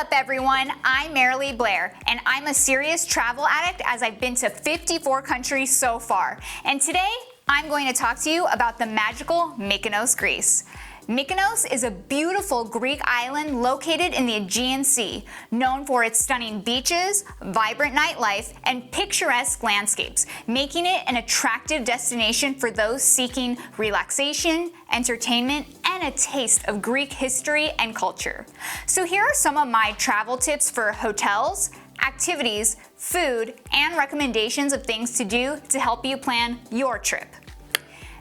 up, everyone? I'm Marilee Blair, and I'm a serious travel addict as I've been to 54 countries so far. And today, I'm going to talk to you about the magical Mykonos, Greece. Mykonos is a beautiful Greek island located in the Aegean Sea, known for its stunning beaches, vibrant nightlife, and picturesque landscapes, making it an attractive destination for those seeking relaxation, entertainment, and a taste of Greek history and culture. So here are some of my travel tips for hotels, activities, food, and recommendations of things to do to help you plan your trip.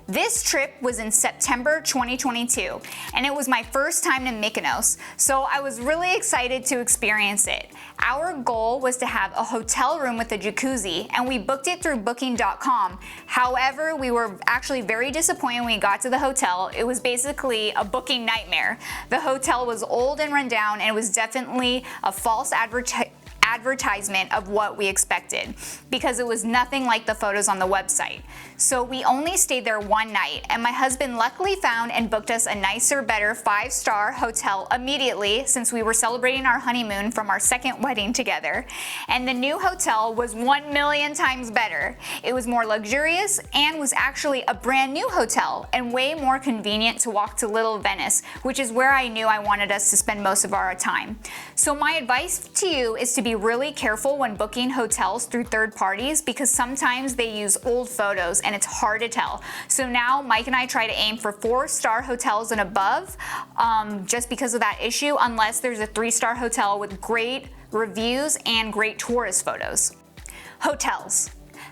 This trip was in September 2022, and it was my first time in Mykonos, so I was really excited to experience it. Our goal was to have a hotel room with a jacuzzi, and we booked it through booking.com. However, we were actually very disappointed when we got to the hotel. It was basically a booking nightmare. The hotel was old and run down, and it was definitely a false advertisement of what we expected because it was nothing like the photos on the website. So we only stayed there one night, and my husband luckily found and booked us a nicer, better 5-star hotel immediately since we were celebrating our honeymoon from our second wedding together. And the new hotel was 1,000,000 times better. It was more luxurious and was actually a brand new hotel and way more convenient to walk to Little Venice, which is where I knew I wanted us to spend most of our time. So my advice to you is to be really careful when booking hotels through third parties because sometimes they use old photos and it's hard to tell. So now Mike and I try to aim for 4-star hotels and above just because of that issue, unless there's a 3-star hotel with great reviews and great tourist photos. Hotels.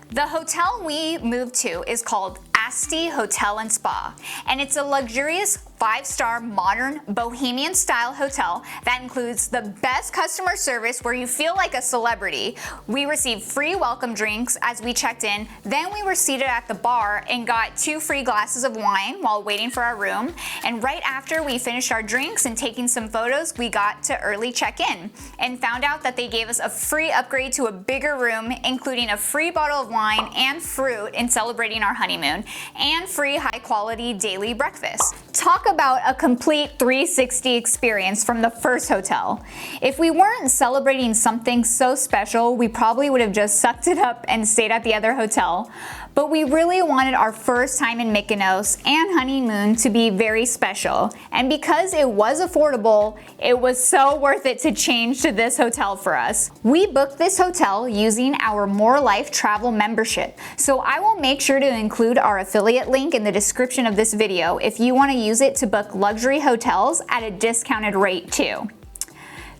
The hotel we moved to is called Asti Hotel and Spa, and it's a luxurious 5-star modern bohemian style hotel that includes the best customer service where you feel like a celebrity. We received free welcome drinks as we checked in, then we were seated at the bar and got 2 free glasses of wine while waiting for our room, and right after we finished our drinks and taking some photos, we got to early check-in and found out that they gave us a free upgrade to a bigger room, including a free bottle of wine and fruit in celebrating our honeymoon, and free high-quality daily breakfast. Talk about a complete 360 experience from the first hotel. If we weren't celebrating something so special, we probably would have just sucked it up and stayed at the other hotel. But we really wanted our first time in Mykonos and honeymoon to be very special. And because it was affordable, it was so worth it to change to this hotel for us. We booked this hotel using our MarileeTravels membership. So I will make sure to include our affiliate link in the description of this video if you want to use it to book luxury hotels at a discounted rate too.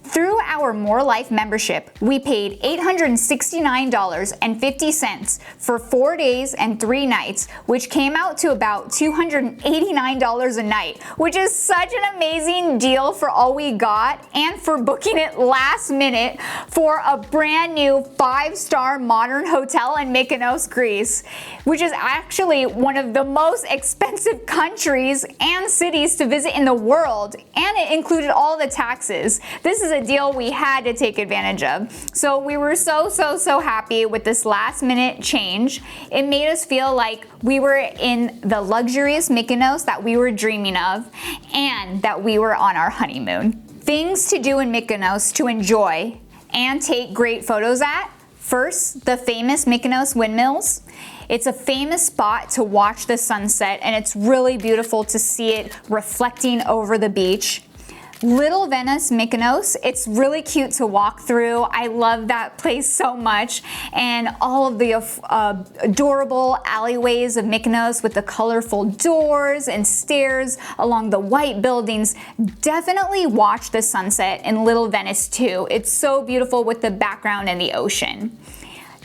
Through our MarileTravels membership, we paid $869.50 for 4 days and 3 nights, which came out to about $289 a night, which is such an amazing deal for all we got and for booking it last minute for a brand new 5-star modern hotel in Mykonos, Greece, which is actually one of the most expensive countries and cities to visit in the world, and it included all the taxes. This is a deal we had to take advantage of. So we were so happy with this last minute change. It made us feel like we were in the luxurious Mykonos that we were dreaming of and that we were on our honeymoon. Things to do in Mykonos to enjoy and take great photos at. First, the famous Mykonos windmills. It's a famous spot to watch the sunset, and it's really beautiful to see it reflecting over the beach. Little Venice, Mykonos, it's really cute to walk through. I love that place so much, and all of the adorable alleyways of Mykonos with the colorful doors and stairs along the white buildings. Definitely watch the sunset in Little Venice too. It's so beautiful with the background and the ocean.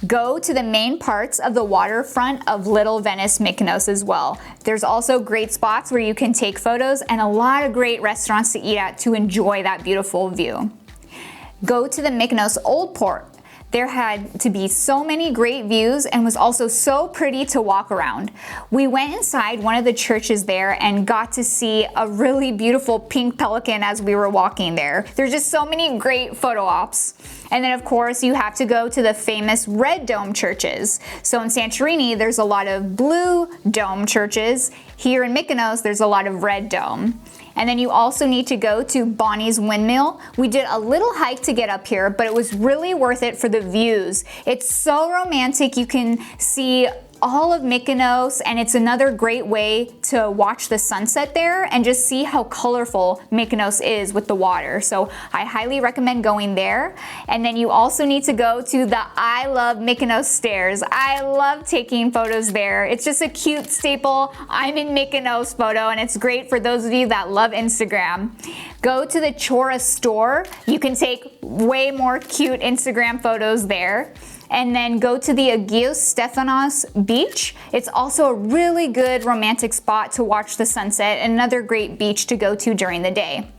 Go to the main parts of the waterfront of Little Venice, Mykonos as well. There's also great spots where you can take photos and a lot of great restaurants to eat at to enjoy that beautiful view. Go to the Mykonos Old Port. There had to be so many great views and was also so pretty to walk around. We went inside one of the churches there and got to see a really beautiful pink pelican as we were walking there. There's just so many great photo ops. And then of course you have to go to the famous red dome churches. So in Santorini there's a lot of blue dome churches. Here in Mykonos there's a lot of red dome. And then you also need to go to Bonnie's Windmill. We did a little hike to get up here, but it was really worth it for the views. It's so romantic. You can see all of Mykonos, and it's another great way to watch the sunset there and just see how colorful Mykonos is with the water. So I highly recommend going there. And then you also need to go to the I Love Mykonos stairs. I love taking photos there. It's just a cute staple I'm in Mykonos photo, and it's great for those of you that love Instagram. Go to the Chora store. You can take way more cute Instagram photos there. And then go to the Aegean Stefanos beach. It's also a really good romantic spot to watch the sunset, and another great beach to go to during the day.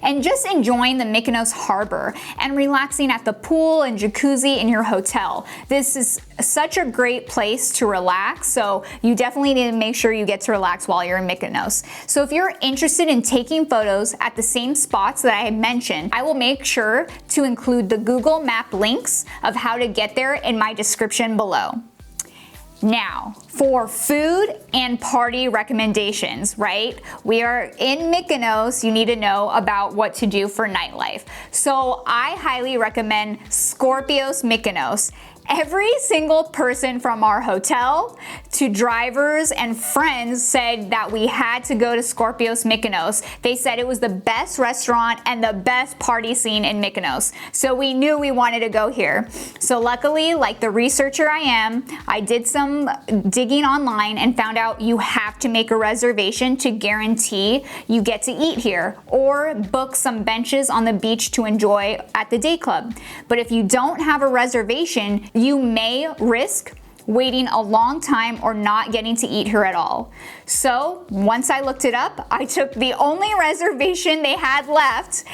And just enjoying the Mykonos harbor and relaxing at the pool and jacuzzi in your hotel. This is such a great place to relax, so you definitely need to make sure you get to relax while you're in Mykonos. So if you're interested in taking photos at the same spots that I had mentioned, I will make sure to include the Google Map links of how to get there in my description below. Now, for food and party recommendations, right? We are in Mykonos, you need to know about what to do for nightlife. So I highly recommend Scorpios Mykonos. Every single person from our hotel to drivers and friends said that we had to go to Scorpios Mykonos. They said it was the best restaurant and the best party scene in Mykonos. So we knew we wanted to go here. So luckily, like the researcher I am, I did some digging online and found out you have to make a reservation to guarantee you get to eat here, or book some benches on the beach to enjoy at the day club. But if you don't have a reservation, you may risk waiting a long time or not getting to eat here at all. So once I looked it up, I took the only reservation they had left,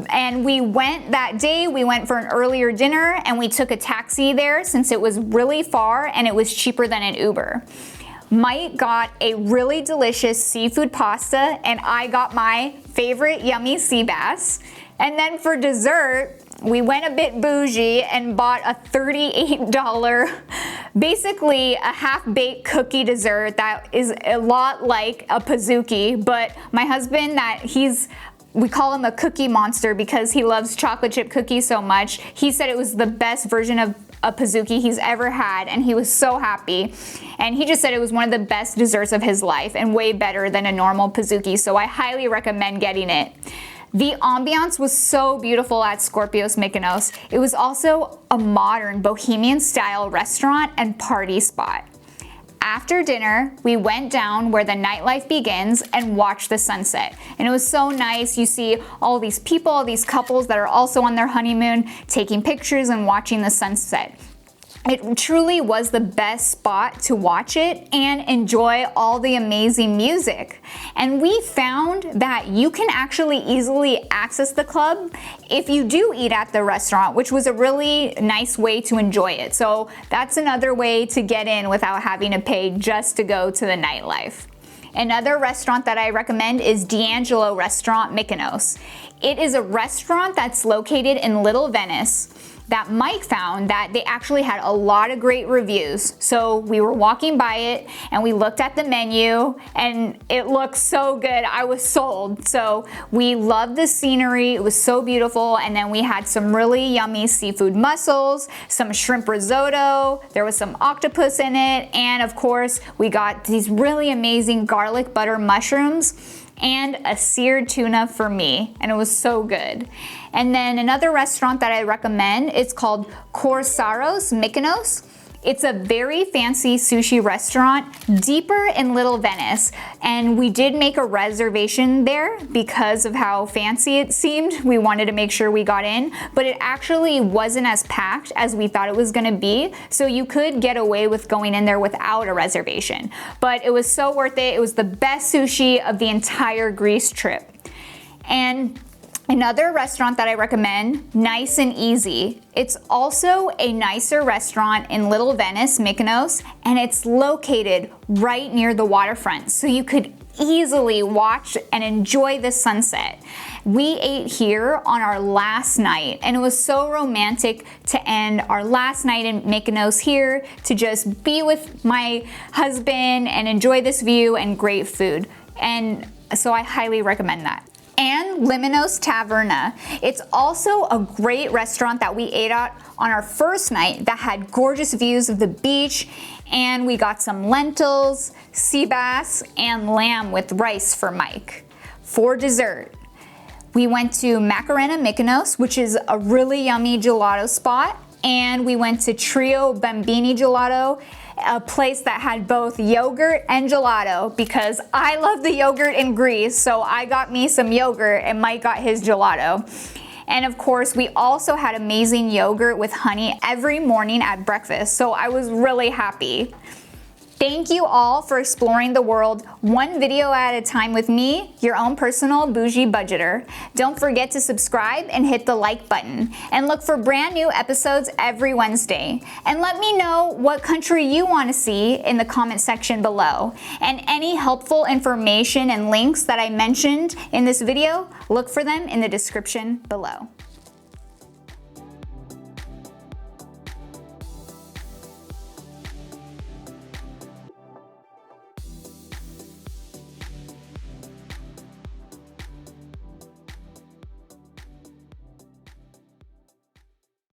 and we went that day. We went for an earlier dinner and we took a taxi there since it was really far and it was cheaper than an Uber. Mike got a really delicious seafood pasta and I got my favorite yummy sea bass. And then for dessert, we went a bit bougie and bought a $38, basically a half-baked cookie dessert that is a lot like a pizookie, but my husband, we call him a cookie monster because he loves chocolate chip cookies so much. He said it was the best version of a pizookie he's ever had, and he was so happy. And he just said it was one of the best desserts of his life and way better than a normal pizookie, so I highly recommend getting it. The ambiance was so beautiful at Scorpios Mykonos. It was also a modern bohemian style restaurant and party spot. After dinner, we went down where the nightlife begins and watched the sunset. And it was so nice. You see all these people, all these couples that are also on their honeymoon, taking pictures and watching the sunset. It truly was the best spot to watch it and enjoy all the amazing music. And we found that you can actually easily access the club if you do eat at the restaurant, which was a really nice way to enjoy it. So that's another way to get in without having to pay just to go to the nightlife. Another restaurant that I recommend is DAngelo Restaurant Mykonos. It is a restaurant that's located in Little Venice that Mike found that they actually had a lot of great reviews. So we were walking by it and we looked at the menu and it looked so good. I was sold. So we loved the scenery. It was so beautiful. And then we had some really yummy seafood mussels, some shrimp risotto. There was some octopus in it. And of course, we got these really amazing garlic butter mushrooms and a seared tuna for me, and it was so good. And then another restaurant that I recommend is called Scorpios Mykonos. It's a very fancy sushi restaurant deeper in Little Venice, and we did make a reservation there because of how fancy it seemed. We wanted to make sure we got in, but it actually wasn't as packed as we thought it was gonna be, so you could get away with going in there without a reservation. But it was so worth it. It was the best sushi of the entire Greece trip. And another restaurant that I recommend, Nice and Easy. It's also a nicer restaurant in Little Venice, Mykonos, and it's located right near the waterfront, so you could easily watch and enjoy the sunset. We ate here on our last night, and it was so romantic to end our last night in Mykonos here, to just be with my husband and enjoy this view and great food. And So I highly recommend that. And Limos Taverna. It's also a great restaurant that we ate at on our first night that had gorgeous views of the beach, and we got some lentils, sea bass, and lamb with rice for Mike. For dessert, we went to Macarena Mykonos, which is a really yummy gelato spot, and we went to Trio Bambini Gelato, a place that had both yogurt and gelato because I love the yogurt in Greece, so I got me some yogurt and Mike got his gelato. And of course, we also had amazing yogurt with honey every morning at breakfast, so I was really happy. Thank you all for exploring the world one video at a time with me, your own personal bougie budgeter. Don't forget to subscribe and hit the like button, and look for brand new episodes every Wednesday. And let me know what country you want to see in the comment section below. And any helpful information and links that I mentioned in this video, look for them in the description below.